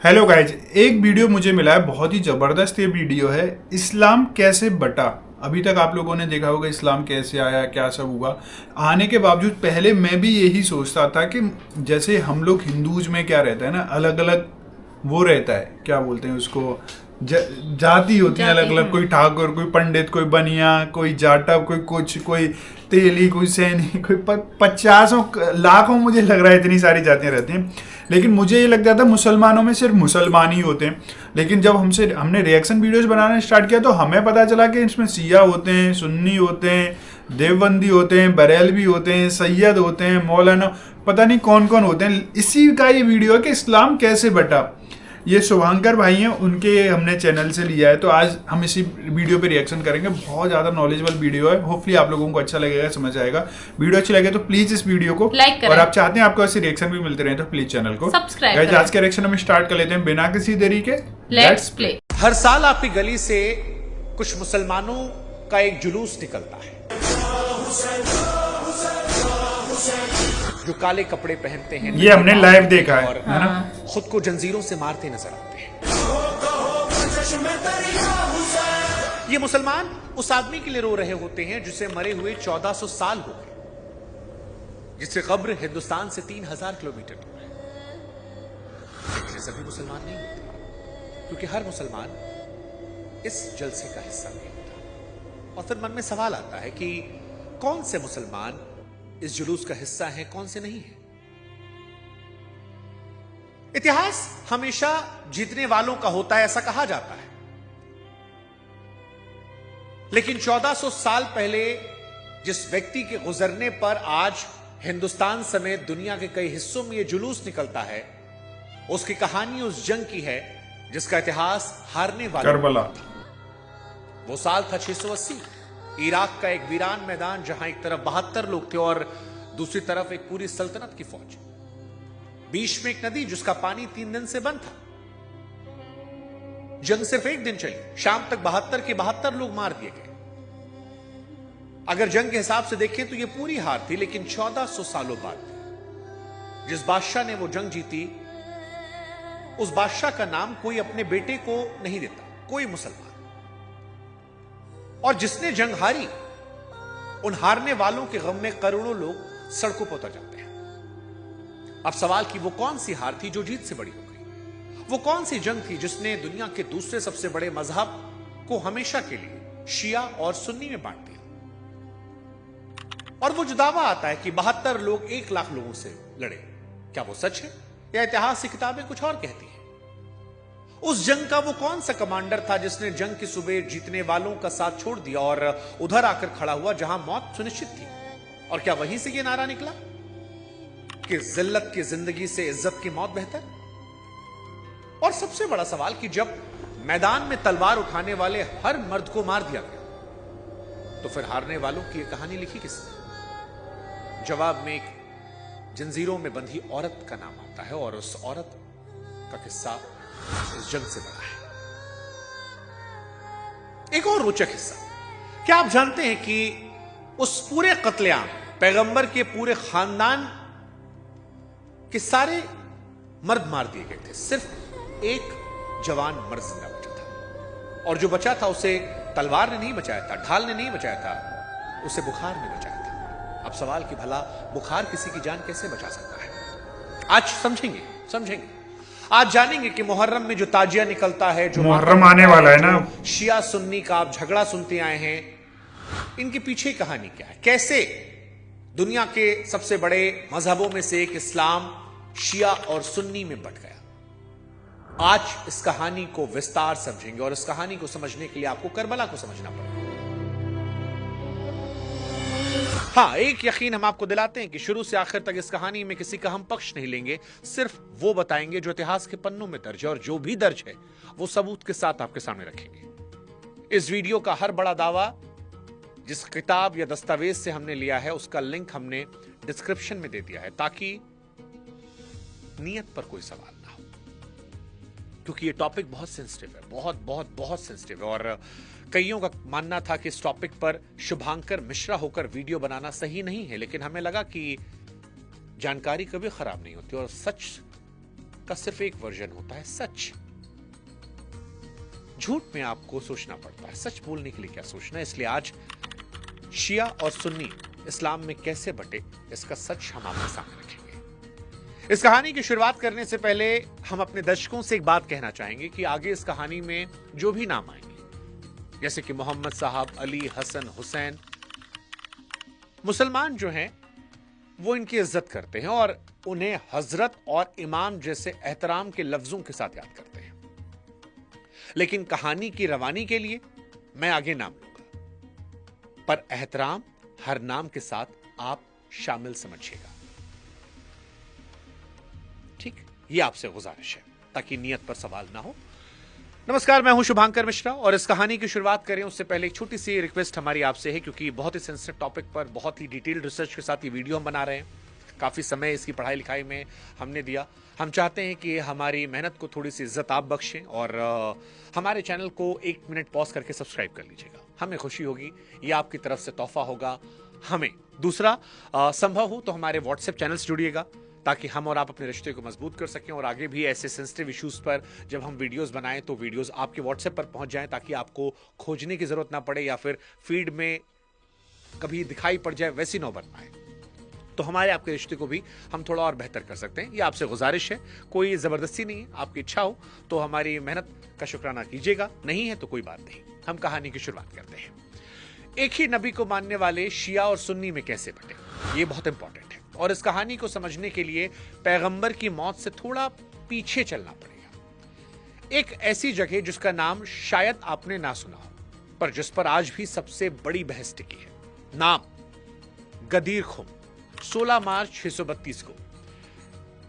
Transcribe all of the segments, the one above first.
Hello guys, एक video मुझे मिला है, बहुत ही ज़बरदस्त ये वीडियो है। इस्लाम कैसे बटा। अभी तक आप लोगों ने देखा होगा इस्लाम कैसे आया, क्या सब हुआ। आने के बावजूद पहले मैं भी यही सोचता था कि जैसे हम लोग हिंदूज में क्या रहता है ना, अलग अलग वो रहता है, क्या बोलते हैं उसको, जाति होती है अलग अलग। कोई ठाकुर, कोई पंडित, कोई बनिया, कोई जाटव, कोई कुछ, कोई तेली, कोई सैनी, कोई पचासों लाखों, मुझे लग रहा है इतनी सारी जातियां रहती हैं। लेकिन मुझे ये लगता था मुसलमानों में सिर्फ मुसलमान ही होते हैं। लेकिन जब हमने रिएक्शन वीडियोस बनाना स्टार्ट किया तो हमें पता चला कि इसमें सिया होते हैं, सुन्नी होते हैं, देवबंदी होते हैं, बरेलवी होते हैं, सैयद होते हैं, मौलाना, पता नहीं कौन कौन होते हैं। इसी का ये वीडियो है कि इस्लाम कैसे बटा। ये शुभांकर भाई हैं, उनके हमने चैनल से लिया है। तो आज हम इसी वीडियो पे रिएक्शन करेंगे। बहुत ज़्यादा नॉलेजेबल वीडियो है। होपफुली आप लोगों को अच्छा लगेगा, समझ आएगा। वीडियो अच्छी लगे तो प्लीज़ इस वीडियो को लाइक करें, और आप चाहते हैं आपको ऐसे रिएक्शन भी मिलते रहे तो प्लीज़ चैनल को सब्सक्राइब करें। करें। आज के रिएक्शन हम स्टार्ट कर लेते हैं बिना किसी देरी के। Let's play. हर साल आपकी गली से कुछ मुसलमानों का एक जुलूस निकलता है जो काले कपड़े पहनते हैं। ये हमने लाइव देखा है, और है ना? खुद को जंजीरों से मारते नजर आते हैं। ये मुसलमान उस आदमी के लिए रो रहे होते हैं जिसे मरे हुए 1400 साल हो गए, जिसकी कब्र हिंदुस्तान से 3000 किलोमीटर दूर है। लेकिन ये सभी मुसलमान नहीं होते, क्योंकि हर मुसलमान इस जलसे का हिस्सा नहीं होता। और फिर मन में सवाल आता है कि कौन से मुसलमान इस जुलूस का हिस्सा हैं, कौन से नहीं हैं। इतिहास हमेशा जीतने वालों का होता है, ऐसा कहा जाता है। लेकिन 1400 साल पहले जिस व्यक्ति के गुजरने पर आज हिंदुस्तान समेत दुनिया के कई हिस्सों में यह जुलूस निकलता है, उसकी कहानी उस जंग की है जिसका इतिहास हारने वाला करबला। वो साल था 680। इराक का एक वीरान मैदान, जहां एक तरफ 72 लोग थे और दूसरी तरफ एक पूरी सल्तनत की फौज। बीच में एक नदी जिसका पानी 3 दिन से बंद था। जंग सिर्फ 1 दिन चली। शाम तक 72 के 72 लोग मार दिए गए। अगर जंग के हिसाब से देखें तो यह पूरी हार थी। लेकिन 1400 सालों बाद जिस बादशाह ने वो जंग जीती, उस बादशाह का नाम कोई अपने बेटे को नहीं देता, कोई मुसलमान। और जिसने जंग हारी, उन हारने वालों के गम में करोड़ों लोग सड़कों पर उतर जाते हैं। अब सवाल कि वो कौन सी हार थी जो जीत से बड़ी हो गई। वो कौन सी जंग थी जिसने दुनिया के दूसरे सबसे बड़े मजहब को हमेशा के लिए शिया और सुन्नी में बांट दिया। और वो जो दावा आता है कि 72 लोग 1 लाख लोगों से लड़े, क्या वो सच है या इतिहास की किताबें कुछ और कहती हैं? उस जंग का वो कौन सा कमांडर था जिसने जंग की सुबह जीतने वालों का साथ छोड़ दिया और उधर आकर खड़ा हुआ जहां मौत सुनिश्चित थी? और क्या वहीं से ये नारा निकला कि जिल्लत की जिंदगी से इज्जत की मौत बेहतर? और सबसे बड़ा सवाल कि जब मैदान में तलवार उठाने वाले हर मर्द को मार दिया गया, तो फिर हारने वालों की यह कहानी लिखी किसने? जवाब में एक जंजीरों में बंधी औरत का नाम आता है, और उस औरत का किस्सा इस जंग से बड़ा है। एक और रोचक हिस्सा, क्या आप जानते हैं कि उस पूरे कत्लेआम, पैगंबर के पूरे खानदान के सारे मर्द मार दिए गए थे, सिर्फ एक जवान मर्द जिंदा बचा था। और जो बचा था उसे तलवार ने नहीं बचाया था, ढाल ने नहीं बचाया था, उसे बुखार ने बचाया था। अब सवाल कि भला बुखार किसी की जान कैसे बचा सकता है? आज समझेंगे। आज जानेंगे कि मुहर्रम में जो ताजिया निकलता है, जो मुहर्रम आने वाला है ना, शिया सुन्नी का आप झगड़ा सुनते आए हैं, इनके पीछे कहानी क्या है? कैसे दुनिया के सबसे बड़े मजहबों में से एक इस्लाम शिया और सुन्नी में बंट गया। आज इस कहानी को विस्तार समझेंगे, और इस कहानी को समझने के लिए आपको करबला को समझना पड़ेगा। हाँ, एक यकीन हम आपको दिलाते हैं कि शुरू से आखिर तक इस कहानी में किसी का हम पक्ष नहीं लेंगे, सिर्फ वो बताएंगे जो इतिहास के पन्नों में दर्ज है, और जो भी दर्ज है वो सबूत के साथ आपके सामने रखेंगे। इस वीडियो का हर बड़ा दावा जिस किताब या दस्तावेज से हमने लिया है, उसका लिंक हमने डिस्क्रिप्शन में दे दिया है, ताकि नियत पर कोई सवाल ना हो। क्योंकि ये टॉपिक बहुत सेंसिटिव है, बहुत सेंसिटिव है। और कईयों का मानना था कि इस टॉपिक पर शुभांकर मिश्रा होकर वीडियो बनाना सही नहीं है, लेकिन हमें लगा कि जानकारी कभी खराब नहीं होती और सच का सिर्फ एक वर्जन होता है, सच। झूठ में आपको सोचना पड़ता है, सच बोलने के लिए क्या सोचना। इसलिए आज शिया और सुन्नी इस्लाम में कैसे बटे, इसका सच हम आपके सामने रखेंगे। इस कहानी की शुरुआत करने से पहले हम अपने दर्शकों से एक बात कहना चाहेंगे कि आगे इस कहानी में जो भी नाम आएंगे, जैसे कि मोहम्मद साहब, अली, हसन, हुसैन, मुसलमान जो हैं वो इनकी इज्जत करते हैं और उन्हें हजरत और इमाम जैसे एहतराम के लफ्जों के साथ याद करते हैं। लेकिन कहानी की रवानी के लिए मैं आगे नाम लूंगा, पर एहतराम हर नाम के साथ आप शामिल समझिएगा, ठीक? ये आपसे गुजारिश है ताकि नियत पर सवाल ना हो। नमस्कार, मैं हूं शुभांकर मिश्रा और इस कहानी की शुरुआत करें उससे पहले एक छोटी सी रिक्वेस्ट हमारी आपसे है, क्योंकि बहुत ही सेंसिटिव टॉपिक पर बहुत ही डिटेल्ड रिसर्च के साथ ये वीडियो हम बना रहे हैं। काफी समय इसकी पढ़ाई लिखाई में हमने दिया। हम चाहते हैं कि हमारी मेहनत को थोड़ी सी इज्जत आप बख्शें और हमारे चैनल को 1 मिनट पॉज करके सब्सक्राइब कर लीजिएगा, हमें खुशी होगी। ये आपकी तरफ से तोहफा होगा हमें। दूसरा, संभव हो तो हमारे व्हाट्सएप चैनल से जुड़िएगा ताकि हम और आप अपने रिश्ते को मजबूत कर सकें और आगे भी ऐसे सेंसिटिव इश्यूज पर जब हम वीडियोस बनाएं तो वीडियोस आपके व्हाट्सएप पर पहुंच जाएं, ताकि आपको खोजने की जरूरत ना पड़े या फिर फीड में कभी दिखाई पड़ जाए वैसी नौबत ना आए। तो हमारे आपके रिश्ते को भी हम थोड़ा और बेहतर कर सकते हैं। ये आपसे गुजारिश है, कोई जबरदस्ती नहीं है। आपकी इच्छा हो तो हमारी मेहनत का शुक्राना कीजिएगा, नहीं है तो कोई बात नहीं। हम कहानी की शुरुआत करते हैं। एक ही नबी को मानने वाले शिया और सुन्नी में कैसे बटे, ये बहुत इंपॉर्टेंट है और इस कहानी को समझने के लिए पैगंबर की मौत से थोड़ा पीछे चलना पड़ेगा। एक ऐसी जगह जिसका नाम शायद आपने ना सुना हो, पर जिस पर आज भी सबसे बड़ी बहस टिकी है। नाम गदीर खुम। 16 मार्च 632 को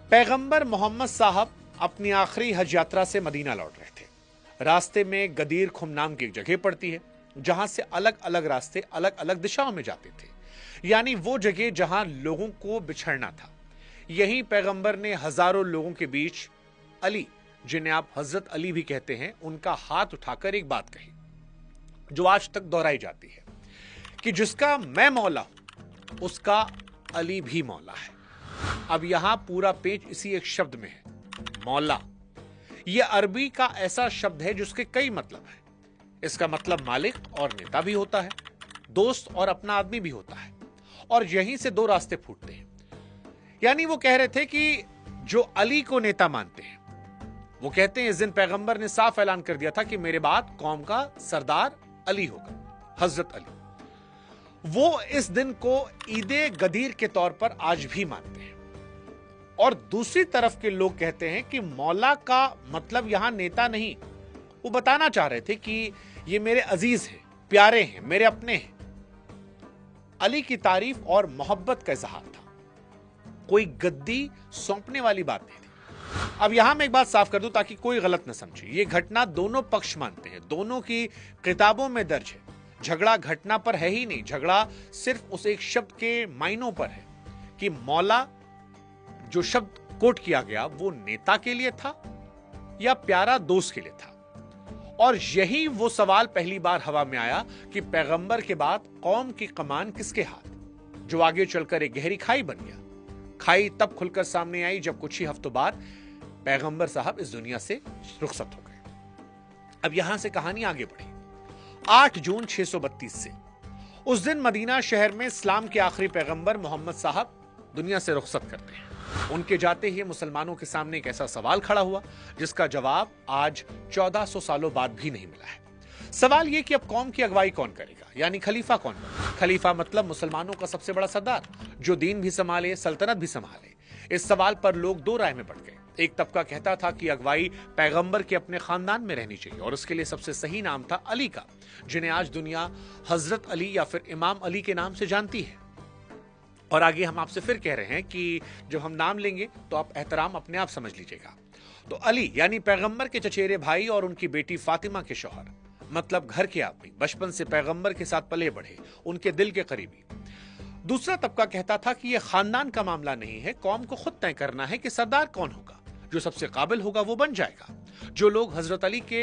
पैगंबर मोहम्मद साहब अपनी आखिरी हज यात्रा से मदीना लौट रहे थे। रास्ते में गदीर खुम नाम की एक जगह पड़ती है जहां से अलग अलग रास्ते अलग अलग दिशाओं में जाते थे, यानी वो जगह जहां लोगों को बिछड़ना था। यहीं पैगंबर ने हजारों लोगों के बीच अली, जिन्हें आप हजरत अली भी कहते हैं, उनका हाथ उठाकर एक बात कही जो आज तक दोहराई जाती है कि जिसका मैं मौला हूं उसका अली भी मौला है। अब यहां पूरा पेच इसी एक शब्द में है, मौला। यह अरबी का ऐसा शब्द है जिसके कई मतलब हैं। इसका मतलब मालिक और नेता भी होता है, दोस्त और अपना आदमी भी होता है, और यहीं से दो रास्ते फूटते हैं। यानी वो कह रहे थे कि जो अली को नेता मानते हैं वो कहते हैं इस दिन पैगंबर ने साफ ऐलान कर दिया था कि मेरे बाद कौम का सरदार अली होगा, हजरत अली। वो इस दिन को ईदे गदीर के तौर पर आज भी मानते हैं। और दूसरी तरफ के लोग कहते हैं कि मौला का मतलब यहां नेता नहीं। वो बताना चाह रहे थे कि ये मेरे अजीज हैं, प्यारे हैं, मेरे अपने हैं। अली की तारीफ और मोहब्बत का इजहार था, कोई गद्दी सौंपने वाली बात नहीं थी। अब यहां मैं एक बात साफ कर दूं ताकि कोई गलत न समझे, ये घटना दोनों पक्ष मानते हैं, दोनों की किताबों में दर्ज है। झगड़ा घटना पर है ही नहीं, झगड़ा सिर्फ उस एक शब्द के मायनों पर है कि मौला जो शब्द कोट किया गया वो नेता के लिए था या प्यारा दोस्त के लिए था। और यही वो सवाल पहली बार हवा में आया कि पैगंबर के बाद कौम की कमान किसके हाथ, जो आगे चलकर एक गहरी खाई बन गया। खाई तब खुलकर सामने आई जब कुछ ही हफ्तों बाद पैगंबर साहब इस दुनिया से रुखसत हो गए। अब यहां से कहानी आगे बढ़ी। 8 जून 632 से उस दिन मदीना शहर में इस्लाम के आखिरी पैगंबर मोहम्मद साहब दुनिया से रुखसत करते हैं। उनके जाते ही मुसलमानों के सामने एक ऐसा सवाल खड़ा हुआ जिसका जवाब आज 1400 सालों बाद भी नहीं मिला है। सवाल यह कि अब कौम की अगुवाई कौन करेगा, यानी खलीफा कौन बनेगा। खलीफा मतलब मुसलमानों का सबसे बड़ा सरदार, जो दीन भी संभाले, सल्तनत भी संभाले। इस सवाल पर लोग दो राय में बढ़ गए। एक तबका कहता था कि अगुवाई पैगंबर के अपने खानदान में रहनी चाहिए और उसके लिए सबसे सही नाम था अली का, जिन्हें आज दुनिया हजरत अली या फिर इमाम अली के नाम से जानती है। और आगे हम आपसे फिर कह रहे हैं कि जब हम नाम लेंगे तो आप एहतराम अपने आप समझ लीजिएगा। तो अली यानी पैगंबर के चचेरे भाई और उनकी बेटी फातिमा के शौहर, मतलब घर के आदमी, बचपन से पैगंबर के साथ पले बढ़े, उनके दिल के करीबी। दूसरा तबका कहता था कि यह खानदान का मामला नहीं है, कौम को खुद तय करना है कि सरदार कौन होगा। जो सबसे काबिल होगा वो बन जाएगा। जो लोग हजरत अली के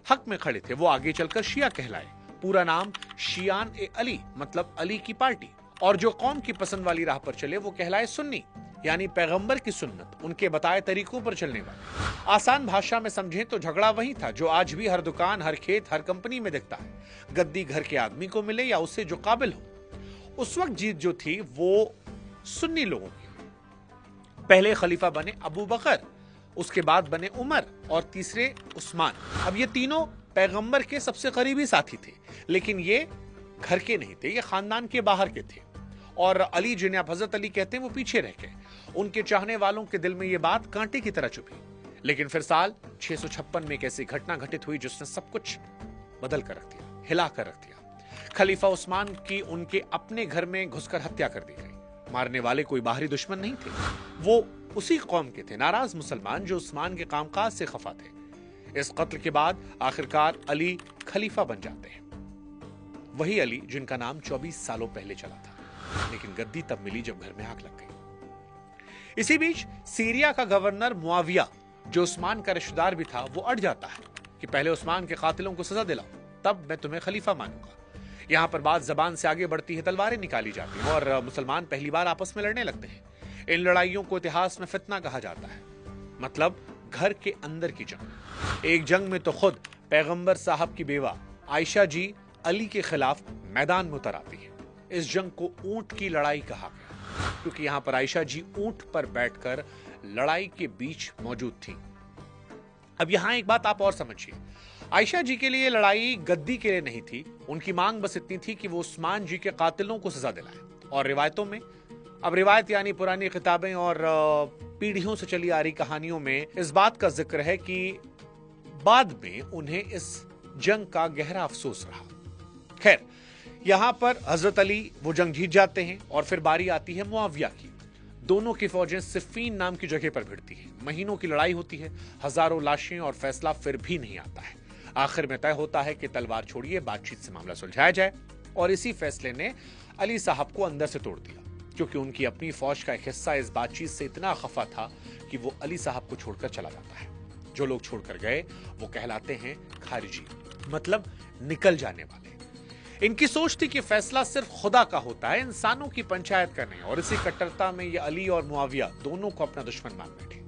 हक में खड़े थे वो आगे चलकर शिया कहलाए। पूरा नाम शियान ए अली, मतलब अली की पार्टी। और जो कौम की पसंद वाली राह पर चले वो कहलाए सुन्नी, यानी पैगंबर की सुन्नत, उनके बताए तरीकों पर चलने वाले। आसान भाषा में समझें तो झगड़ा वही था जो आज भी हर दुकान, हर खेत, हर कंपनी में दिखता है। गद्दी घर के आदमी को मिले या उससे जो काबिल हो। उस वक्त जीत जो थी वो सुन्नी लोगों की। पहले खलीफा बने अबू बकर, उसके बाद बने उमर और तीसरे उस्मान। अब ये तीनों पैगंबर के सबसे करीबी साथी थे, लेकिन ये घर के नहीं थे, ये खानदान के बाहर के थे। और अली, जिन्हें आप हजरत अली कहते हैं, वो पीछे रह गए। उनके चाहने वालों के दिल में ये बात कांटे की तरह चुभी। लेकिन फिर साल 656 में एक ऐसी घटना घटित हुई जिसने सब कुछ बदल कर रख दिया, हिला कर रख दिया। खलीफा उस्मान की उनके अपने घर में घुसकर हत्या कर दी गई। मारने वाले कोई बाहरी दुश्मन नहीं थे, वो उसी कौम के थे, नाराज मुसलमान जो उस्मान के कामकाज से खफा थे। इस कत्ल के बाद आखिरकार अली खलीफा बन जाते हैं। वही अली जिनका नाम 24 सालों पहले चला था, लेकिन गद्दी तब मिली जब घर में आग लग गई। इसी बीच सीरिया का गवर्नर मुआविया, जो उस्मान का रिश्तेदार भी था, वो अड़ जाता है कि पहले उस्मान के कातिलों को सजा दिलाओ, तब मैं तुम्हें खलीफा मानूंगा। यहां पर बात जबान से आगे बढ़ती है, तलवारें निकाली जाती हैं और मुसलमान पहली बार आपस में लड़ने लगते हैं। इन लड़ाइयों को इतिहास में फितना कहा जाता है, मतलब घर के अंदर की जंग। एक जंग में तो खुद पैगंबर साहब की बेवा आयशा जी अली के खिलाफ मैदान में उतर आती है। इस जंग को ऊंट की लड़ाई कहा गया, क्योंकि यहां पर आयशा जी ऊंट पर बैठकर लड़ाई के बीच मौजूद थी। अब यहां एक बात आप और समझिए, आयशा जी के लिए लड़ाई गद्दी के लिए नहीं थी। उनकी मांग बस इतनी थी कि वो उस्मान जी के कातिलों को सजा दिलाएं। और रिवायतों में, अब रिवायत यानी पुरानी किताबें और पीढ़ियों से चली आ रही कहानियों में इस बात का जिक्र है कि बाद में उन्हें इस जंग का गहरा अफसोस रहा। खैर, यहां पर हजरत अली वो जंग जीत जाते हैं और फिर बारी आती है मुआविया की। दोनों की फौजें सिफ़ीन नाम की जगह पर भिड़ती हैं। महीनों की लड़ाई होती है, हजारों लाशें, और फैसला फिर भी नहीं आता है। आखिर में तय होता है कि तलवार छोड़िए, बातचीत से मामला सुलझाया जाए। और इसी फैसले ने अली साहब को अंदर से तोड़ दिया, क्योंकि उनकी अपनी फौज का एक हिस्सा इस बातचीत से इतना खफा था कि वो अली साहब को छोड़कर चला जाता है। जो लोग छोड़कर गए वो कहलाते हैं खारिजी, मतलब निकल जाने वाले। इनकी सोच थी कि फैसला सिर्फ खुदा का होता है, इंसानों की पंचायत का नहीं। और इसी कट्टरता में ये अली और मुआविया दोनों को अपना दुश्मन मान बैठे।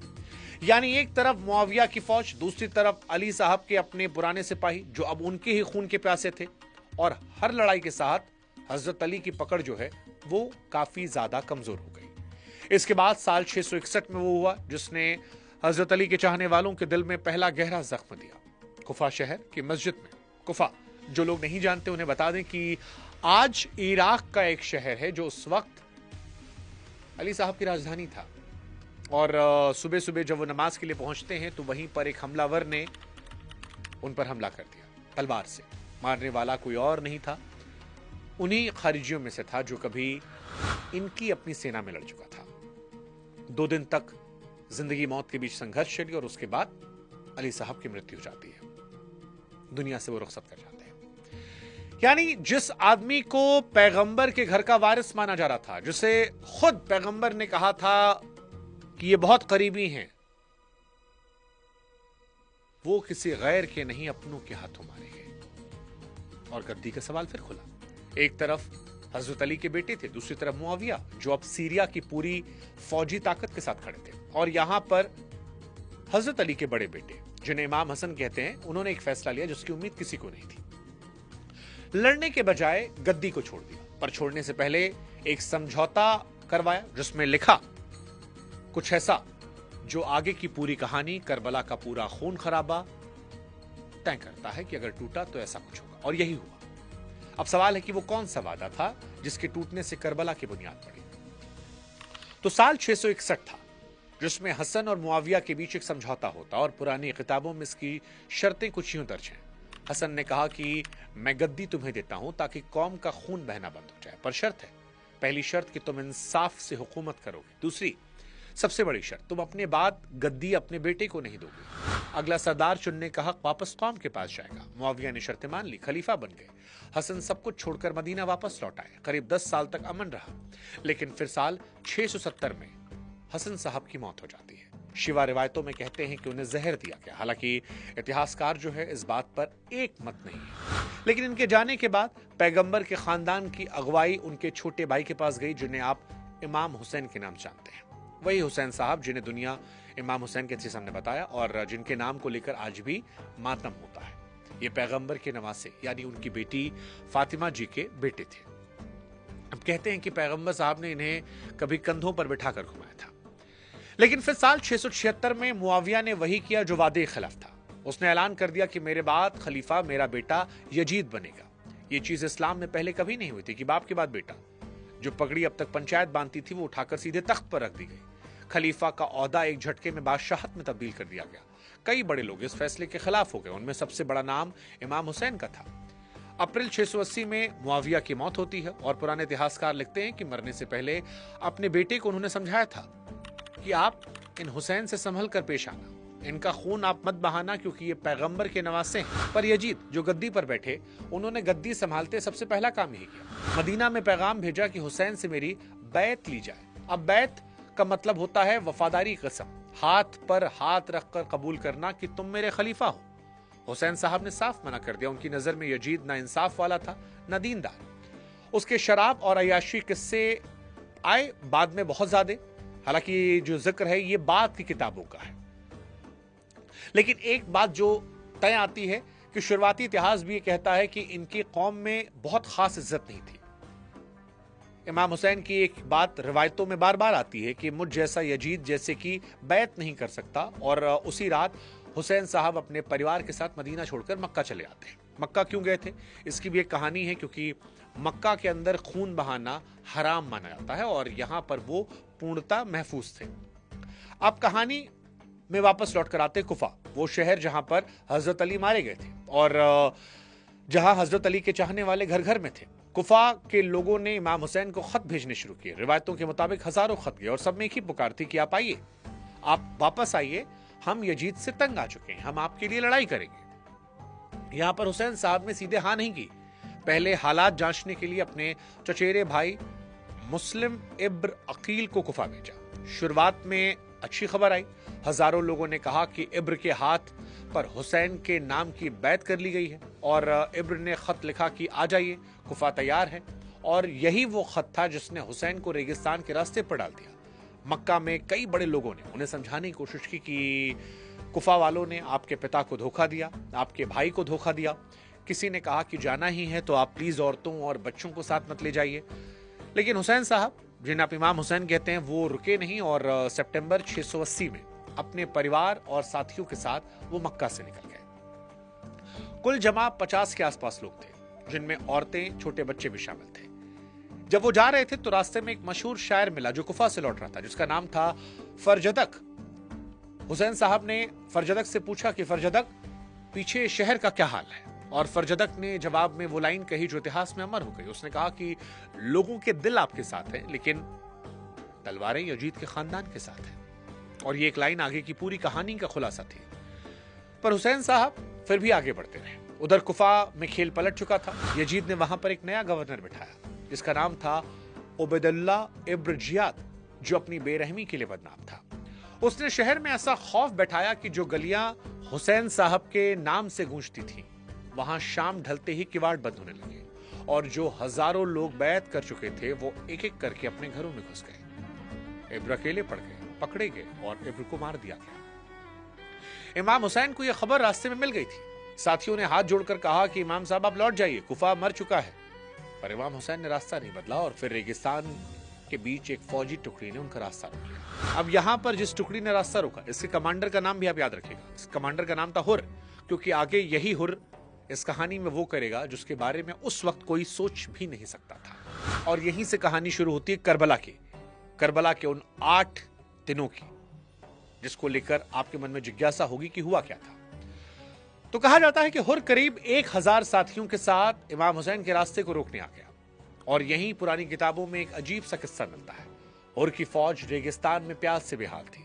यानी एक तरफ मुआविया की फौज, दूसरी तरफ अली साहब के अपने पुराने सिपाही जो अब उनके ही खून के प्यासे थे। और हर लड़ाई के साथ हजरत अली की पकड़ जो है वो काफी ज्यादा कमजोर हो गई। इसके बाद साल 661 में वो हुआ जिसने हजरत अली के चाहने वालों के दिल में पहला गहरा जख्म दिया। कुफा शहर की मस्जिद में। कुफा, जो लोग नहीं जानते उन्हें बता दें कि आज इराक का एक शहर है जो उस वक्त अली साहब की राजधानी था। और सुबह सुबह जब वो नमाज के लिए पहुंचते हैं तो वहीं पर एक हमलावर ने उन पर हमला कर दिया तलवार से। मारने वाला कोई और नहीं था, उन्हीं खारिजियों में से था जो कभी इनकी अपनी सेना में लड़ चुका था। 2 दिन तक जिंदगी मौत के बीच संघर्ष चली और उसके बाद अली साहब की मृत्यु हो जाती है, दुनिया से वो रुखसत कर जाते हैं। यानी जिस आदमी को पैगंबर के घर का वारिस माना जा रहा था, जिसे खुद पैगंबर ने कहा था कि ये बहुत करीबी हैं, वो किसी गैर के नहीं अपनों के हाथों मारे गए। और गद्दी का सवाल फिर खुला। एक तरफ हजरत अली के बेटे थे, दूसरी तरफ मुआविया जो अब सीरिया की पूरी फौजी ताकत के साथ खड़े थे। और यहां पर हजरत अली के बड़े बेटे, जिन्हें इमाम हसन कहते हैं, उन्होंने एक फैसला लिया जिसकी उम्मीद किसी को नहीं थी। लड़ने के बजाय गद्दी को छोड़ दिया, पर छोड़ने से पहले एक समझौता करवाया जिसमें लिखा कुछ ऐसा जो आगे की पूरी कहानी, करबला का पूरा खून खराबा तय करता है कि अगर टूटा तो ऐसा कुछ होगा। और यही हुआ। अब सवाल है कि वो कौन सा वादा था जिसके टूटने से करबला की बुनियाद पड़ी। तो साल 661 था जिसमें हसन और मुआविया के बीच एक समझौता होता और पुरानी किताबों में इसकी शर्तें कुछ यूं दर्ज हैं। हसन ने कहा कि मैं गद्दी तुम्हें देता हूं ताकि कौम का खून बहना बंद हो जाए, पर शर्त है, पहली शर्त कि तुम इंसाफ से हुकूमत करोगे, दूसरी सबसे बड़ी शर्त, तुम अपने बाद गद्दी अपने बेटे को नहीं दोगे। अगला सरदार चुनने का हक वापस कौम के पास जाएगा। मुआविया ने शर्तें मान ली, खलीफा बन गए। हसन सब कुछ छोड़कर मदीना वापस लौट आए। करीब 10 साल तक अमन रहा, लेकिन फिर साल 670 में हसन साहब की मौत हो जाती है। शिवा रिवायतों में कहते हैं कि उन्हें जहर दिया गया। हालांकि इतिहासकार जो है इस बात पर एक मत नहीं है। लेकिन इनके जाने के बाद पैगंबर के खानदान की अगुवाई उनके छोटे भाई के पास गई, जिन्हें आप इमाम हुसैन के नाम जानते हैं। वही हुसैन साहब जिन्हें दुनिया इमाम हुसैन के जैसे हमने बताया और जिनके नाम को लेकर आज भी मातम होता है। ये पैगंबर के नवासे यानी उनकी बेटी फातिमा जी के बेटे थे। अब कहते हैं कि पैगंबर साहब ने इन्हें कभी कंधों पर बिठाकर घुमाया था। लेकिन फिर साल 676 में मुआविया ने वही किया जो वादे खिलाफ था। उसने ऐलान कर दिया कि मेरे बाद खलीफा मेरा बेटा यजीद बनेगा। ये चीज इस्लाम में पहले कभी नहीं हुई थी कि बाप के बाद बेटा। जो पगड़ी अब तक पंचायत बांधती थी वो उठाकर सीधे तख्त पर रख दी गई। खलीफा का ओहदा एक झटके में बादशाहत में तब्दील कर दिया गया। कई बड़े लोग इस फैसले के खिलाफ हो गए। उनमें सबसे बड़ा नाम इमाम हुसैन का था। अप्रैल 680 में मुआविया की मौत होती है और पुराने इतिहासकार लिखते हैं कि मरने से पहले अपने बेटे को उन्होंने समझाया था कि आप इन हुसैन से संभल कर पेश आना, इनका खून आप मत बहाना क्योंकि ये पैगंबर के नवासे हैं। पर यजीद जो गद्दी पर बैठे, उन्होंने गद्दी संभालते सबसे पहला काम यही किया। मदीना में पैगाम भेजा कि हुसैन से मेरी बैत ली जाए। अब बैत का मतलब होता है वफादारी कसम, हाथ पर हाथ रखकर कबूल करना कि तुम मेरे खलीफा हो। हुसैन साहब ने साफ मना कर दिया। उनकी नजर में यजीद ना इंसाफ वाला था ना दीनदार। उसके शराब और अयाशी किस्से आए बाद में बहुत ज्यादा। हालांकि जो जिक्र है ये बाद की किताबों का है, लेकिन एक बात जो तय आती है कि शुरुआती इतिहास भी ये कहता है कि इनकी कौम में बहुत खास इज्जत नहीं थी। इमाम हुसैन की एक बात रिवायतों में बार बार आती है कि मुझ जैसा यजीद जैसे कि बैत नहीं कर सकता। और उसी रात हुसैन साहब अपने परिवार के साथ मदीना छोड़कर मक्का चले आते हैं। मक्का क्यों गए थे इसकी भी एक कहानी है, क्योंकि मक्का के अंदर खून बहाना हराम माना जाता है और यहां पर वो पूर्णता महफूज थे। अब कहानी में वापस लौट कर आते कुफा, वो शहर जहां पर हजरत अली मारे गए थे और जहां हजरत अली के चाहने वाले घर घर में थे। कुफा के लोगों ने इमाम हुसैन को खत भेजने शुरू किए। रिवायतों के मुताबिक हजारों खत गए और सब में एक ही पुकार थी कि आप आइए, आप वापस आइए, हम यजीद से तंग आ चुके हैं, हम आपके लिए लड़ाई करेंगे। यहां पर हुसैन साहब ने सीधे हाँ नहीं की। पहले हालात जांचने के लिए अपने चचेरे भाई मुस्लिम इब्न अकील को कुफा भेजा। शुरुआत में अच्छी खबर आई। हजारों लोगों ने कहा कि इब्र के हाथ पर हुसैन के नाम की बैत कर ली गई है और इब्र ने खत लिखा कि आ जाइए, कुफा तैयार है। और यही वो खत था जिसने हुसैन को रेगिस्तान के रास्ते पर डाल दिया। मक्का में कई बड़े लोगों ने उन्हें समझाने की कोशिश की कि कुफा वालों ने आपके पिता को धोखा दिया, आपके भाई को धोखा दिया। किसी ने कहा कि जाना ही है तो आप प्लीज औरतों और बच्चों को साथ मत ले जाइए। लेकिन हुसैन साहब, जिन्हें आप इमाम हुसैन कहते हैं, वो रुके नहीं और सितंबर 680 में अपने परिवार और साथियों के साथ वो मक्का से निकल गए। कुल जमा 50 के आसपास लोग थे, जिनमें औरतें, छोटे बच्चे भी शामिल थे। जब वो जा रहे थे तो रास्ते में एक मशहूर शायर मिला जो कुफा से लौट रहा था, जिसका नाम था फरजदक। हुसैन साहब ने फरजदक से पूछा कि फरजदक, पीछे शहर का क्या हाल है? और फरजदक ने जवाब में वो लाइन कही जो इतिहास में अमर हो गई। उसने कहा कि लोगों के दिल आपके साथ हैं, लेकिन तलवारें यजीद के खानदान के साथ हैं। और ये एक लाइन आगे की पूरी कहानी का खुलासा थी। पर हुसैन साहब फिर भी आगे बढ़ते रहे। उधर कुफा में खेल पलट चुका था। यजीद ने वहां पर एक नया गवर्नर बिठाया जिसका नाम था उबैदुल्ला इब्न जियाद, जो अपनी बेरहमी के लिए बदनाम था। उसने शहर में ऐसा खौफ बैठाया कि जो गलियां हुसैन साहब के नाम से गूंजती थीं, वहां शाम ढलते ही किवाड़ बंद होने लगे और जो हजारों लोग बैत कर चुके थे वो एक एक करके अपने घरों में घुस गए। इब्र अकेले पड़ गए, पकड़े गए और इब्र को मार दिया गया। इमाम हुसैन को यह खबर रास्ते में मिल गई थी। साथियों ने हाथ जोड़कर कहा कि इमाम साहब आप लौट जाइए, कुफा मर चुका है। पर इमाम हुसैन ने रास्ता नहीं बदला और फिर रेगिस्तान के बीच एक फौजी टुकड़ी ने उनका रास्ता रोक लिया। अब यहां पर जिस टुकड़ी ने रास्ता रोका, इसके कमांडर का नाम भी आप याद रखिएगा। इस कमांडर का नाम था हुर, क्योंकि आगे यही हुर इस कहानी में वो करेगा जिसके बारे में उस वक्त कोई सोच भी नहीं सकता था। और यहीं से कहानी शुरू होती है करबला की, करबला के उन 8 दिनों की, जिसको लेकर आपके मन में जिज्ञासा होगी कि हुआ क्या था। तो कहा जाता है कि हुर करीब 1000 साथियों के साथ इमाम हुसैन के रास्ते को रोकने आ गया। और यहीं पुरानी किताबों में एक अजीब सा किस्सा मिलता है। हुर की फौज रेगिस्तान में प्यास से बेहाल थी,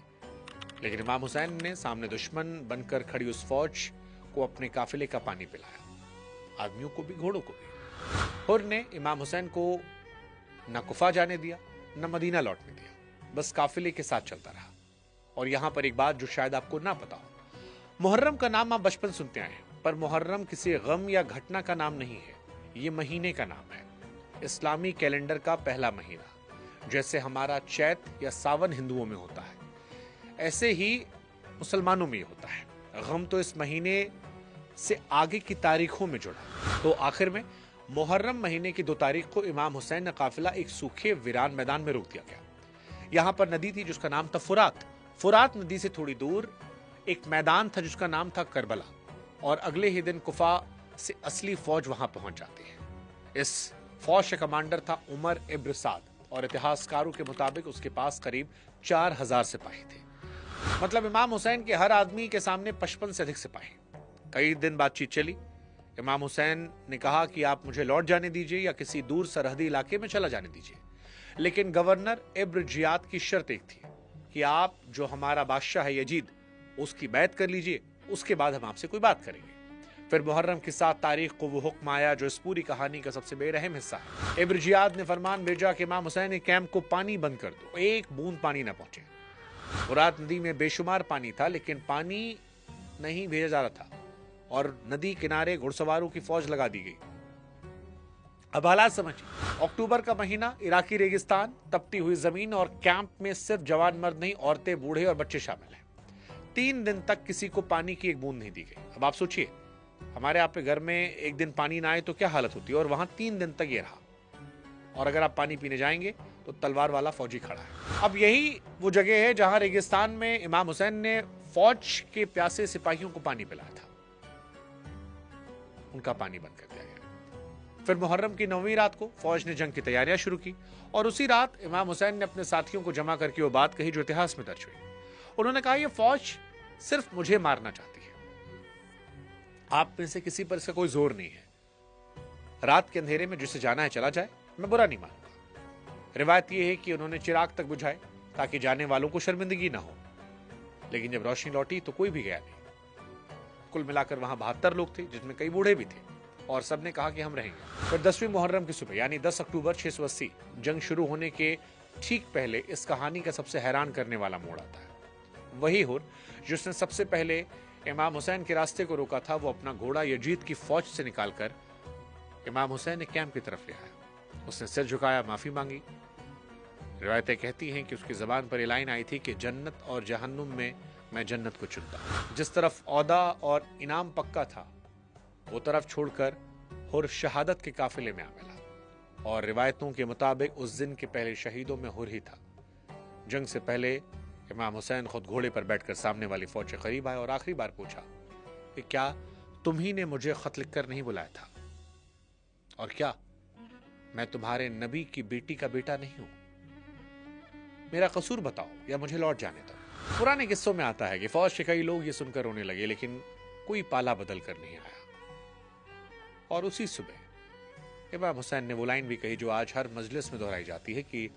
लेकिन इमाम हुसैन ने सामने दुश्मन बनकर खड़ी उस फौज को अपने काफिले का पानी पिलाया, आदमियों को भी, घोड़ों को भी। हुर ने इमाम हुसैन को न कुफा जाने दिया न मदीना लौटने दिया, बस काफिले के साथ चलता रहा। और यहां पर एक बात जो शायद आपको ना पता हो, मुहर्रम का नाम आप बचपन सुनते आए हैं, पर मुहर्रम किसी गम या घटना का नाम नहीं है, ये महीने का नाम है। इस्लामी कैलेंडर का पहला महीना जैसे हमारा चैत या सावन हिंदुओं में होता है, ऐसे ही मुसलमानों में होता है। गम तो इस महीने से आगे की तारीखों में जुड़ा। तो आखिर में मुहर्रम महीने की 2 तारीख को इमाम हुसैन का काफिला एक सूखे वीरान मैदान में रोक दिया गया। यहां पर नदी थी जिसका नाम था फुरात। फुरात नदी से थोड़ी दूर एक मैदान था जिसका नाम था करबला, और अगले ही दिन कुफा से असली फौज वहां पहुंच जाती है। इस फौज का कमांडर था उमर इब्न साद, और इतिहासकारों के मुताबिक उसके पास करीब 4000 सिपाही थे। मतलब इमाम हुसैन के हर आदमी के सामने 55 से अधिक सिपाही। कई दिन बातचीत चली। इमाम हुसैन ने कहा कि आप मुझे लौट जाने दीजिए या किसी दूर सरहदी इलाके में चला जाने दीजिए, लेकिन गवर्नर इब्न जियाद की शर्त एक थी कि आप जो हमारा बादशाह है यजीद, उसकी बैत कर लीजिए, उसके बाद हम आपसे कोई बात करेंगे। फिर मुहर्रम की 7 तारीख को वो हुक्म आया जो इस पूरी कहानी का सबसे बेरहम हिस्सा है। इब्न जियाद ने फरमान भेजा कि इमाम हुसैन के कैंप को पानी बंद कर दो, एक बूंद पानी न पहुंचे। फुरात नदी में बेशुमार पानी था, लेकिन पानी नहीं भेजा जा रहा था, और नदी किनारे घुड़सवारों की फौज लगा दी गई। अब हालात समझिए। अक्टूबर का महीना, इराकी रेगिस्तान, तपती हुई जमीन, और कैंप में सिर्फ जवान मर्द नहीं, औरतें, बूढ़े और बच्चे शामिल हैं। 3 दिन तक किसी को पानी की एक बूंद नहीं दी गई। अब आप सोचिए, हमारे आप के घर में एक दिन पानी ना आए तो क्या हालत होती है, और वहां 3 दिन तक ये रहा। और अगर आप पानी पीने जाएंगे तो तलवार वाला फौजी खड़ा है। अब यही वो जगह है जहां रेगिस्तान में इमाम हुसैन ने फौज के प्यासे सिपाहियों को पानी पिलाया था। उनका पानी बंद कर दिया गया। फिर मुहर्रम की 9वीं रात को फौज ने जंग की तैयारियां शुरू की, और उसी रात इमाम हुसैन ने अपने साथियों को जमा करके वो बात कही जो इतिहास में दर्ज हुई। उन्होंने कहा, यह फौज सिर्फ मुझे मारना चाहती है, आप में से किसी पर इसका कोई जोर नहीं है। रात के अंधेरे में जिसे जाना है चला जाए, मैं बुरा नहीं मानूंगा। रिवायत यह है कि उन्होंने चिराग तक बुझाए ताकि जाने वालों को शर्मिंदगी ना हो, लेकिन जब रोशनी लौटी तो कोई भी गया नहीं। कुल मिलाकर वहां 72 लोग थे, जिसमें कई बूढ़े भी थे, और सबने कहा कि हम रहेंगे। फिर 10वीं मुहर्रम की सुबह यानी 10 अक्टूबर 680, जंग शुरू होने के ठीक पहले इस कहानी का सबसे हैरान करने वाला मोड़ आता है। वही हुर जिसने सबसे पहले इमाम हुसैन के रास्ते को रोका था, वो अपना घोड़ा यजीद की फौज से निकालकर इमाम हुसैन ने कैंप की तरफ ले आया। उसने सिर झुकाया, माफी मांगी। रिवायतें कहती हैं कि उसकी जबान पर ये लाइन आई थी कि जन्नत और जहन्नुम में मैं जन्नत को चुनता। जिस तरफ औदा और इनाम पक्का था, वो तरफ छोड़कर हुर शहादत के काफिले में आ मिला, और रिवायतों के मुताबिक उस दिन के पहले शहीदों में हुर ही था। जंग से पहले इमाम हुसैन खुद घोड़े पर बैठकर सामने वाली फौज के करीब आए और आखिरी बार पूछा कि क्या तुम ही ने मुझे खत लिखकर नहीं बुलाया था, और क्या मैं तुम्हारे नबी की बेटी का बेटा नहीं हूं? मेरा कसूर बताओ या मुझे लौट जाने दो। पुराने किस्सों में आता है कि फौज के कई लोग ये सुनकर रोने लगे, लेकिन कोई पाला बदल कर नहीं आया। और उसी सुबह इमाम हुसैन ने वो लाइन भी कही जो आज हर मजलिस में दोहराई जाती है कि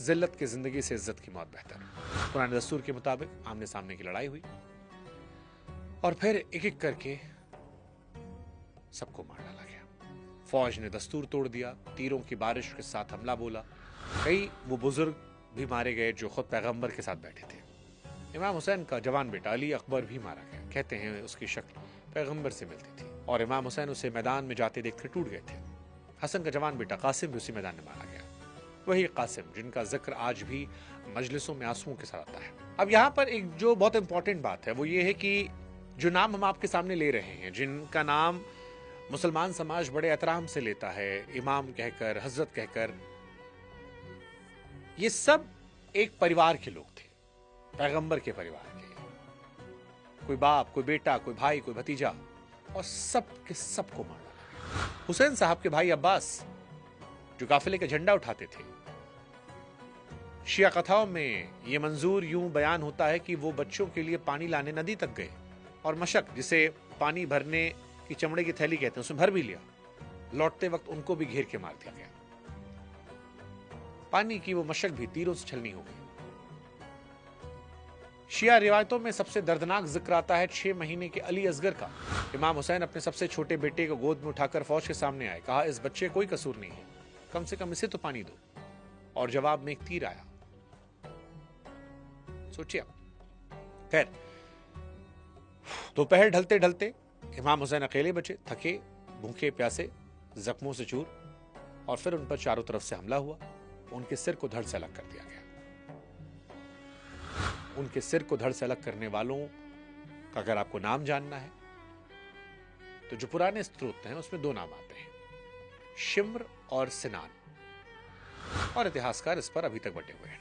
जिल्लत की जिंदगी से इज्जत की मौत बेहतर है। पुराने दस्तूर के मुताबिक आमने सामने की लड़ाई हुई, और फिर एक एक करके सबको मार डाला गया। फौज ने दस्तूर तोड़ दिया, तीरों की बारिश के साथ हमला बोला। कई वो बुजुर्ग भी मारे गए जो खुद पैगंबर के साथ बैठे थे। इमाम हुसैन का जवान बेटा अली अकबर भी मारा गया। कहते हैं उसकी शक्ल पैगंबर से मिलती थी, और इमाम हुसैन उसे मैदान में जाते देखकर टूट गए थे। हसन का जवान बेटा कासिम भी उसी मैदान में मारा गया। वही कासिम जिनका जिक्र आज भी मजलिसों में आंसुओं के साथ आता है। अब यहाँ पर एक जो बहुत इंपॉर्टेंट बात है वो ये है कि जो नाम हम आपके सामने ले रहे हैं, जिनका नाम मुसलमान समाज बड़े एहतराम से लेता है, इमाम कहकर, हजरत कहकर, ये सब एक परिवार के लोग थे, पैगंबर के परिवार के। कोई बाप, कोई बेटा, कोई भाई, कोई भतीजा, और सब के सबको मार डाला। हुसैन साहब के भाई अब्बास जो काफिले का झंडा उठाते थे, शिया कथाओं में यह मंजूर यूं बयान होता है कि वो बच्चों के लिए पानी लाने नदी तक गए, और मशक जिसे पानी भरने की चमड़े की थैली कहते हैं उसमें भर भी लिया। लौटते वक्त उनको भी घेर के मार दिया गया। पानी की वो मशक भी तीरों से छलनी हो गई। शिया रिवायतों में सबसे दर्दनाक जिक्र आता है 6 महीने के अली असगर का। इमाम हुसैन अपने सबसे छोटे बेटे को गोद में उठाकर फौज के सामने आए। कहा, इस बच्चे कोई कसूर नहीं है, कम से कम इसे तो पानी दो। और जवाब में एक तीर आया। सोचिए। खैर, दोपहर ढलते ढलते इमाम हुसैन अकेले बचे, थके, भूखे, प्यासे, जख्मों से चूर, और फिर उन पर चारों तरफ से हमला हुआ। उनके सिर को धड़ से अलग कर दिया गया। उनके सिर को धड़ से अलग करने वालों का अगर आपको नाम जानना है तो जो पुराने स्रोत हैं उसमें दो नाम आते हैं, शिम्र और सिनान, और इतिहासकार इस पर अभी तक बटे हुए हैं।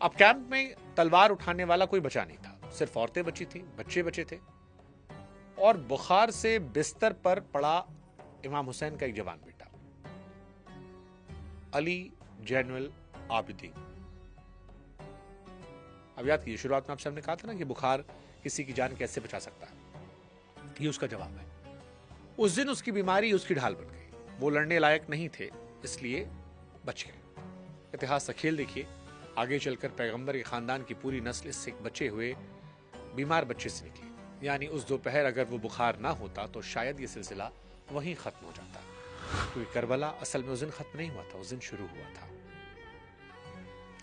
अब कैंप में तलवार उठाने वाला कोई बचा नहीं था, सिर्फ औरतें बची थी, बच्चे बचे थे, और बुखार से बिस्तर पर पड़ा इमाम हुसैन का एक जवान बेटा अली जैनुल आबिदीन। अब याद कीजिए, शुरुआत में आपसे हमने कहा था ना कि बुखार किसी की जान कैसे बचा सकता है, ये उसका जवाब है। उस दिन उसकी बीमारी उसकी ढाल बन गई, वो लड़ने लायक नहीं थे, इसलिए बच गए। इतिहास का खेल देखिए, आगे चलकर पैगंबर के खानदान की पूरी नस्ल इससे एक बचे हुए बीमार बच्चे से निकली। यानी उस दोपहर अगर वो बुखार ना होता तो शायद ये सिलसिला वहीं खत्म हो जाता, क्योंकि करबला असल में उस दिन खत्म नहीं हुआ था, उस दिन शुरू हुआ था।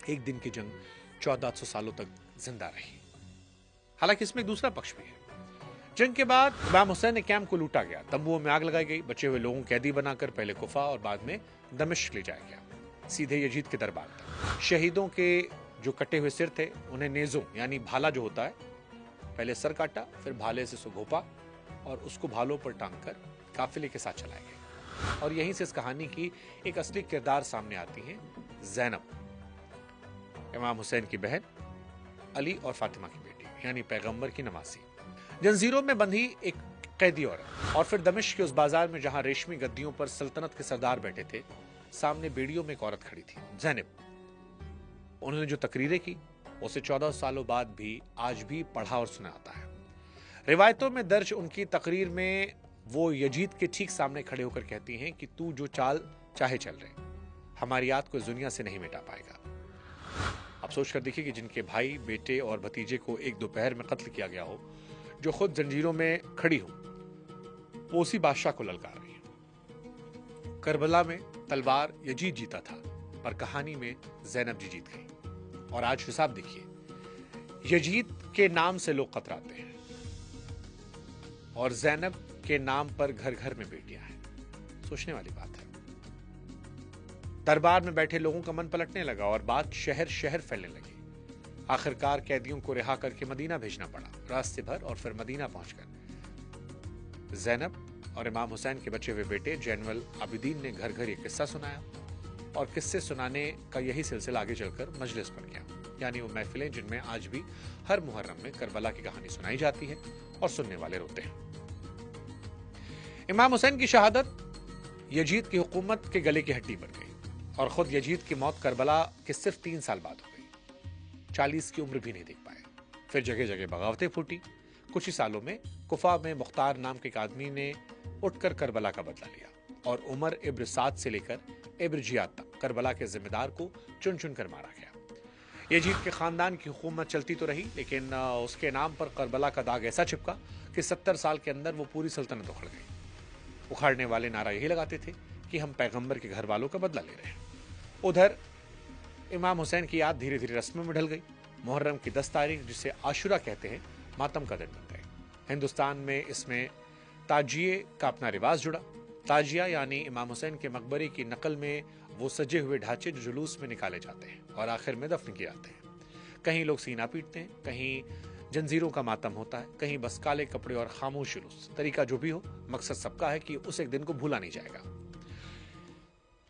एक दिन की जंग 1400 सालों तक जिंदा रही। हालांकि इसमें एक दूसरा पक्ष भी है। जंग के बाद इमाम हुसैन ने कैंप को लूटा गया, तंबुओं में आग लगाई गई, बचे हुए लोगों को कैदी बनाकर पहले कुफा और बाद में दमिश्क ले जाया गया, सीधे यजीद के दरबार तक। शहीदों के जो कटे हुए सिर थे उन्हें नेजों यानी भाला जो होता है, पहले सर काटा, फिर भाले से घोपा और उसको भालों पर टांग कर काफिले के साथ चलाए गए। और यहीं से इस कहानी की एक असली किरदार सामने आती है, जैनब, इमाम हुसैन की बहन, अली और फातिमा की बेटी, यानी पैगंबर की नवासी। जंजीरों में बंधी एक कैदी औरत, और फिर दमिश्क के उस बाजार में जहां रेशमी गद्दियों पर सल्तनत के सरदार बैठे थे, सामने बेड़ियों में एक औरत खड़ी थी, जैनब। उन्होंने जो तकरीरें की उसे 14 सालों बाद भी आज भी पढ़ा और सुना आता है। रिवायतों में दर्ज उनकी तकरीर में वो यजीद के ठीक सामने खड़े होकर कहती हैं कि तू जो चाल चाहे चल रहे, हमारी याद को इस दुनिया से नहीं मिटा पाएगा। आप सोच कर देखिए कि जिनके भाई, बेटे और भतीजे को एक दोपहर में कत्ल किया गया हो, जो खुद जंजीरों में खड़ी हो, वो उसी बादशाह को ललकार रही है। करबला में तलवार यजीद जीता था, पर कहानी में जैनब जी जीत गई। और आज हिसाब देखिए, यजीद के नाम से लोग कतराते हैं और जैनब के नाम पर घर घर में बेटियां हैं। सोचने वाली बात है। दरबार में बैठे लोगों का मन पलटने लगा और बात शहर शहर फैलने लगी। आखिरकार कैदियों को रिहा करके मदीना भेजना पड़ा। रास्ते भर और फिर मदीना पहुंचकर जैनब और इमाम हुसैन के बचे हुए बेटे जैनुल आबिदीन ने घर घर ये किस्सा सुनाया, और किस्से सुनाने का यही सिलसिला आगे चलकर मजलिस बन गया, यानी वो महफिलें जिनमें आज भी हर मुहर्रम में करबला की कहानी सुनाई जाती है और सुनने वाले रोते हैं। इमाम हुसैन की शहादत यजीद की हुकूमत के गले की हड्डी बन गई और खुद यजीद की मौत करबला के सिर्फ 3 साल बाद हो गई। 40 की उम्र भी नहीं देख पाए। फिर जगह जगह बगावतें फूटी। कुछ ही सालों में कुफा में मुख्तार नाम के एक आदमी ने उठकर करबला का बदला लिया और उमर इब्न साद से लेकर इब्न जियाद तक करबला के जिम्मेदार को चुन चुन कर मारा गया। यजीद के खानदान की हुकूमत चलती तो रही, लेकिन उसके नाम पर करबला का दाग ऐसा चिपका कि 70 साल के अंदर वो पूरी सल्तनत उखड़ गई। उखाड़ने वाले नारा यही लगाते थे कि हम पैगंबर के घर वालों का बदला ले रहे हैं। उधर इमाम हुसैन की याद धीरे धीरे रस्मों में ढल गई। मुहर्रम की 10 तारीख, जिसे आशुरा कहते हैं, मातम का दिन बन गए। हिंदुस्तान में इसमें ताजिए का अपना रिवाज जुड़ा। ताजिया यानी इमाम हुसैन के मकबरे की नकल में वो सजे हुए ढांचे जो जुलूस में निकाले जाते हैं और आखिर में दफन किए जाते हैं। कहीं लोग सीना पीटते हैं, कहीं जंजीरों का मातम होता है, कहीं बस काले कपड़े और खामोश जुलूस। तरीका जो भी हो, मकसद सबका है कि उस एक दिन को भूला नहीं जाएगा।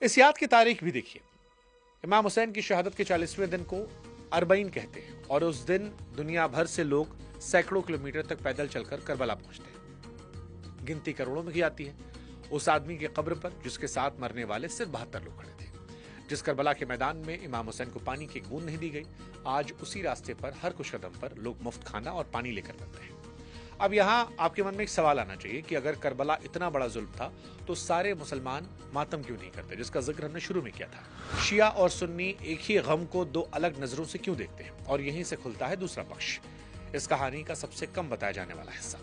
इस याद की तारीख भी देखिए। इमाम हुसैन की शहादत के 40वें दिन को अरबईन कहते हैं और उस दिन दुनिया भर से लोग सैकड़ों किलोमीटर तक पैदल चलकर करबला पहुंचते हैं। गिनती करोड़ों में की जाती है। उस आदमी की कब्र पर जिसके साथ मरने वाले सिर्फ 72 लोग खड़े थे। जिस करबला के मैदान में इमाम हुसैन को पानी की एक बूंद नहीं दी गई, आज उसी रास्ते पर हर कुछ कदम पर लोग मुफ्त खाना और पानी लेकर बनते हैं। अब यहाँ आपके मन में एक सवाल आना चाहिए कि अगर करबला इतना बड़ा जुल्म था तो सारे मुसलमान मातम क्यों नहीं करते, जिसका जिक्र हमने शुरू में किया था। शिया और सुन्नी एक ही गम को 2 अलग नजरों से क्यों देखते हैं, और यहीं से खुलता है दूसरा पक्ष, इस कहानी का सबसे कम बताया जाने वाला हिस्सा।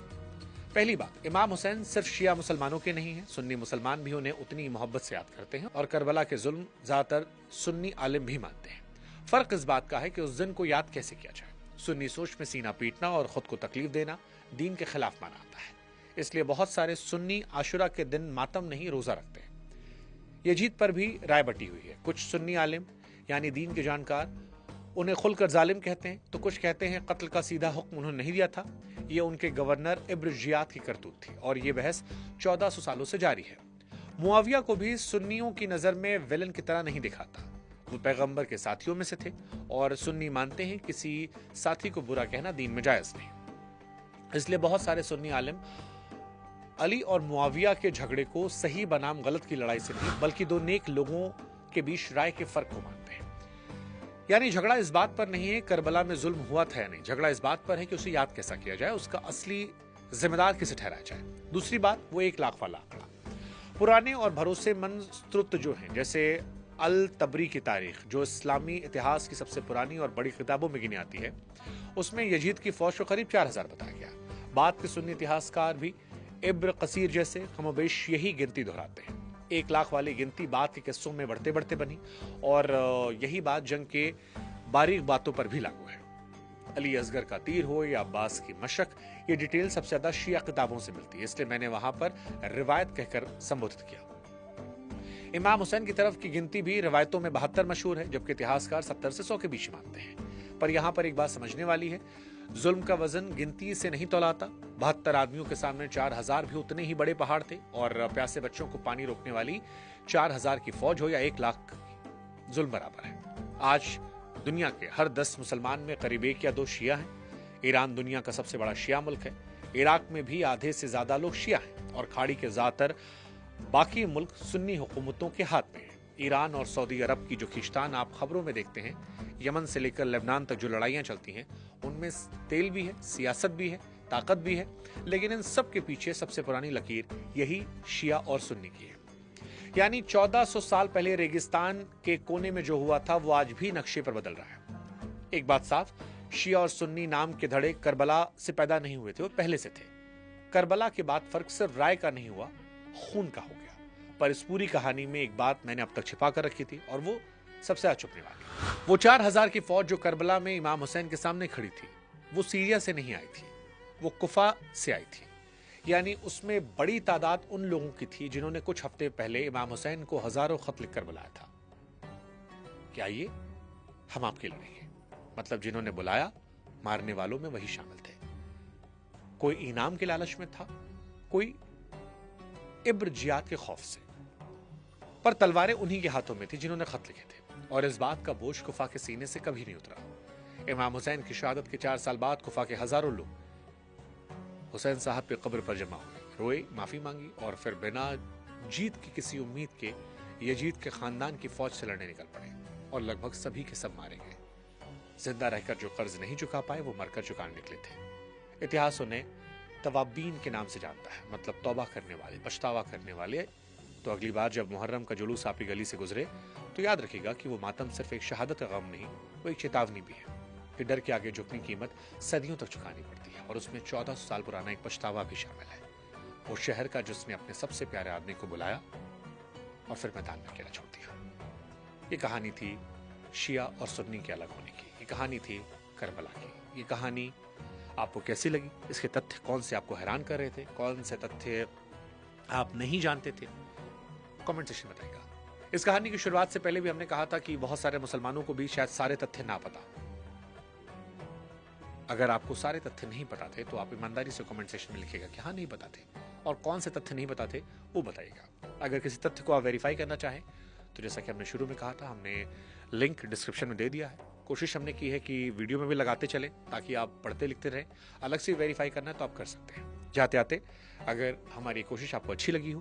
पहली बात, इमाम हुसैन सिर्फ शिया मुसलमानों के नहीं हैं, सुन्नी मुसलमान भी उन्हें उतनी ही मोहब्बत से याद करते हैं और करबला के जुल्म ज्यादातर सुन्नी आलिम भी मानते हैं। फर्क इस बात का है कि उस दिन को याद कैसे किया जाए। सुन्नी सोच में सीना पीटना और खुद को तकलीफ देना दीन के खिलाफ माना आता है, इसलिए बहुत सारे सुन्नी आशुरा के दिन मातम नहीं रोजा रखते हैं। यजीद पर भी राय बटी हुई है। कुछ सुन्नी आलिम यानी दीन के जानकार उन्हें खुलकर जालिम कहते हैं, तो कुछ कहते हैं कत्ल का सीधा हुक्म उन्होंने नहीं दिया था, ये उनके गवर्नर इब्न जियाद की करतूत थी और ये बहस 1400 सालों से जारी है। मुआविया को भी सुन्नियों की नजर में विलन की तरह नहीं दिखाता। वो पैगंबर के साथियों में से थे और सुन्नी मानते हैं किसी साथी को बुरा कहना दीन में जायज नहीं। इसलिए बहुत सारे सुन्नी आलिम अली और मुआविया के झगड़े को सही बनाम गलत की लड़ाई से नहीं बल्कि दो नेक लोगों के बीच राय के फर्क को मानते हैं। यानी झगड़ा इस बात पर नहीं है करबला में जुल्म हुआ था या नहीं, झगड़ा इस बात पर है कि उसे याद कैसा किया जाए, उसका असली जिम्मेदार किसे ठहराया जाए। दूसरी बात वो 1 लाख वाला आंकड़ा। पुराने और भरोसेमंद स्रोत जो हैं जैसे अल तबरी की तारीख, जो इस्लामी इतिहास की सबसे पुरानी और बड़ी किताबों में गिनी आती है, उसमें यजीद की फौज को करीब 4000 बताया गया। बाद के सुन्नी इतिहासकार भी इब्न कसीर जैसे कमोबेश यही गिनती दोहराते हैं। 1 लाख वाली गिनती बाद के किस्सों में बढ़ते बढ़ते बनी और यही बात जंग के बारीक बातों पर भी लागू है। अली असगर का तीर हो या अब्बास की मशक, ये डिटेल सबसे ज्यादा शिया किताबों से मिलती है, इसलिए मैंने वहां पर रिवायत कहकर संबोधित किया। इमाम हुसैन की तरफ की गिनती भी रिवायतों में 72 मशहूर है, जबकि इतिहासकार 70 से 100 के बीच मानते हैं। पर यहां पर एक बात समझने वाली है, जुल्म का वजन गिनती से नहीं तौलाता। 72 आदमियों के सामने 4000 भी उतने ही बड़े पहाड़ थे और प्यासे बच्चों को पानी रोकने वाली 4000 की फौज हो या 1 लाख, जुल्म बराबर है। आज दुनिया के हर 10 मुसलमान में करीब 1 या 2 शिया हैं। ईरान दुनिया का सबसे बड़ा शिया मुल्क है। इराक में भी आधे से ज्यादा लोग शिया हैं और खाड़ी के ज्यादातर बाकी मुल्क सुन्नी हुकूमतों के हाथ में है। ईरान और सऊदी अरब की जो खींचतान आप खबरों में देखते हैं, यमन से लेकर लेबनान तक जो लड़ाइयां चलती हैं, उनमें तेल भी है, सियासत भी है, ताकत भी है, लेकिन इन सब के पीछे सबसे पुरानी लकीर यही शिया और सुन्नी की है। यानी 1400 साल पहले रेगिस्तान के कोने में जो हुआ था वो आज भी नक्शे पर बदल रहा है। एक बात साफ, शिया और सुन्नी नाम के धड़े करबला से पैदा नहीं हुए थे, वो पहले से थे। करबला के बाद फर्क सिर्फ राय का नहीं हुआ, खून का हो गया। पर इस पूरी कहानी में एक बात मैंने अब तक छिपा कर रखी थी और वो सबसे ज्यादा छुपने वाली। वो 4000 की फौज जो करबला में इमाम हुसैन के सामने खड़ी थी, वो सीरिया से नहीं आई थी, वो कुफा से आई थी। यानी उसमें बड़ी तादाद उन लोगों की थी जिन्होंने कुछ हफ्ते पहले इमाम हुसैन को हजारों खत लिखकर बुलाया था कि आइए हम आपके लड़ेंगे। मतलब जिन्होंने बुलाया, मारने वालों में वही शामिल थे। कोई इनाम के लालच में था, कोई इब्न जियाद के खौफ से। पर तलवारें उन्हीं के हाथों में थी जिन्होंने खत लिखे थे और इस बात का बोझ कुफा के सीने से कभी नहीं उतरा। इमाम हुसैन की शहादत के 4 साल बाद कुफा के हजारों लोग हुसैन साहब के कब्र पर जमा हुए, रोए, माफी मांगी और फिर बिना जीत की किसी उम्मीद के यजीद के खानदान की फौज से लड़ने निकल पड़े और लगभग सभी के सब मारे गए। जिंदा रहकर जो कर्ज नहीं चुका पाए वो मरकर चुकाने निकले थे। इतिहास उन्हें तवाबीन के नाम से जानता है, मतलब तौबा करने वाले, पछतावा करने वाले। तो अगली बार जब मुहर्रम का जुलूस आपकी गली से गुजरे तो याद रखिएगा कि वो मातम सिर्फ एक शहादत का गम नहीं, वो एक चेतावनी भी है कि डर के आगे झुकने की कीमत सदियों तक चुकानी पड़ती है और उसमें 1400 साल पुराना एक पछतावा भी शामिल है। वो शहर का जिसने अपने सबसे प्यारे आदमी को बुलाया और फिर मैदान में अकेला छोड़ दिया। ये कहानी थी शिया और सुन्नी के अलग होने की, ये कहानी थी करबला की। ये कहानी आपको कैसी लगी? इसके तथ्य कौन से आपको हैरान कर रहे थे, कौन से तथ्य आप नहीं जानते थे? कमेंट सेक्शन में बताइएगा। इस कहानी की शुरुआत से पहले भी हमने कहा था कि बहुत सारे मुसलमानों को भी शायद सारे तथ्य ना पता। अगर आपको सारे तथ्य नहीं पता थे तो आप ईमानदारी से कमेंट सेक्शन में लिखिएगा कि हाँ नहीं पता थे, और कौन से तथ्य नहीं पता थे वो बताइएगा। अगर किसी तथ्य को आप वेरीफाई करना चाहें तो जैसा कि हमने शुरू में कहा था, हमने लिंक डिस्क्रिप्शन में दे दिया है। कोशिश हमने की है कि वीडियो में भी लगाते चले ताकि आप पढ़ते लिखते रहें। अलग से वेरीफाई करना है तो आप कर सकते हैं। जाते आते अगर हमारी कोशिश आपको अच्छी लगी हो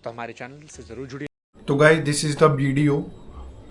तो हमारे चैनल से जरूर जुड़िए। तो guys, this is the video.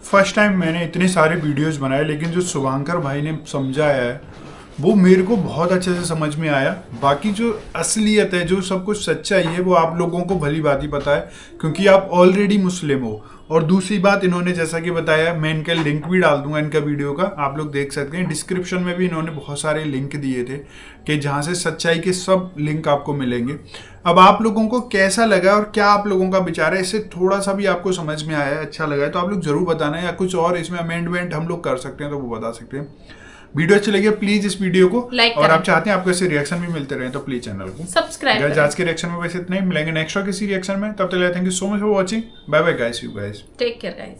First time मैंने इतने सारे वीडियोस बनाए, लेकिन जो शुभांकर भाई ने समझाया है वो मेरे को बहुत अच्छे से समझ में आया। बाकी जो असलियत है, जो सब कुछ सच्चाई है, वो आप लोगों को भली भांति पता है क्योंकि आप ऑलरेडी मुस्लिम हो। और दूसरी बात, इन्होंने जैसा कि बताया, मैं इनका लिंक भी डाल दूंगा इनका वीडियो का, आप लोग देख सकते हैं। डिस्क्रिप्शन में भी इन्होंने बहुत सारे लिंक दिए थे कि जहाँ से सच्चाई के सब लिंक आपको मिलेंगे। अब आप लोगों को कैसा लगा और क्या आप लोगों का विचार है, इससे थोड़ा सा भी आपको समझ में आया, अच्छा लगा है तो आप लोग जरूर बताना, या कुछ और इसमें अमेंडमेंट हम लोग कर सकते हैं तो वो बता सकते हैं। वीडियो अच्छी लगी प्लीज इस वीडियो को Like और करें। आप चाहते हैं आपको ऐसे रिएक्शन भी मिलते रहे तो प्लीज चैनल को सब्सक्राइब गाइस करें। आज के रिएक्शन में वैसे इतना ही, मिलेंगे नेक्स्ट किसी रिएक्शन में, तब तक thank you so much for watching, bye bye guys, you guys take care guys.